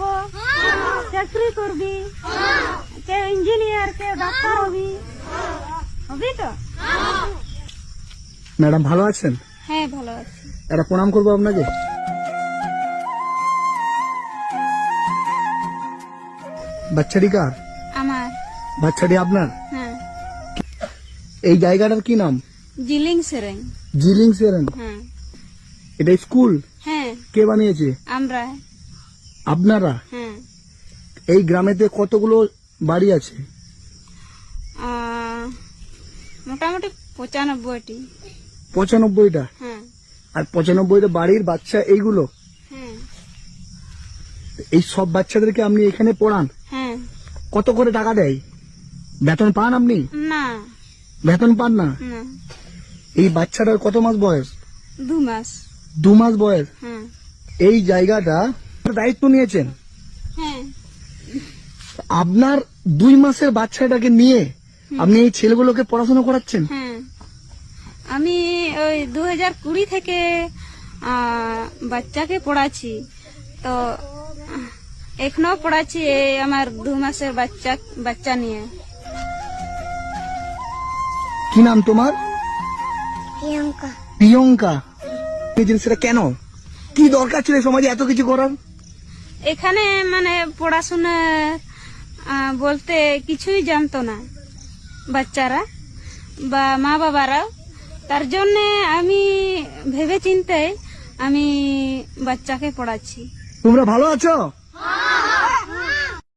হব, চাকরি করবি, কে ইঞ্জিনিয়ার, কে ডাক্তার হবি, হবি তো? ম্যাডাম ভালো আছেন? হ্যাঁ ভালো আছি। একটা প্রণাম করবো আপনাকে। বাচ্চাটি কার? আমার। বাচ্চাটি আপনার? হ্যাঁ। এই জায়গাটার কি নাম? জিলিং সেরেং। জিলিং সেরেন। হ্যাঁ। এটা স্কুল? হ্যাঁ কে বানিয়েছে? আমরা। আপনারা? হ্যাঁ। এই গ্রামেতে কতগুলো বাড়ি আছে? মোটামুটি 95টি। 95টা? হ্যাঁ। আর 95টা বাড়ির বাচ্চা এইগুলো? হ্যাঁ। এই সব বাচ্চাদেরকে আপনি এখানে পড়ান? হ্যাঁ। কত করে টাকা দেয়? বেতন পান আপনি? না। বেতন পান না? না। এই বাচ্চাটার কত মাস বয়স? 2 মাস। 2 মাস বয়স। হ্যাঁ। এই জায়গাটা দায়িত্ব নিয়েছেন? হ্যাঁ। আপনার 2 মাসের বাচ্চাটাকে নিয়ে আপনি এই ছেলেগুলোকে পড়াশোনা করাচ্ছেন? হ্যাঁ। আমি ওই 2020 থেকে বাচ্চাকে পড়াচ্ছি, তো এখনো পড়াচ্ছি এই আমার 2 মাসের বাচ্চা নিয়ে। কি নাম তোমার? প্রিয়াঙ্কা। প্রিয়ঙ্কা। এই জিনিসটা কেন, কি দরকার ছিল সমাজে এত কিছু করার? এখানে মানে পড়াশোনা বলতে কিছুই জানতো না বাচ্চারা বা মা বাবারাও, তার জন্য আমি ভেবে চিন্তে আমি বাচ্চাকে পড়াচ্ছি। তোমরা ভালো আছো?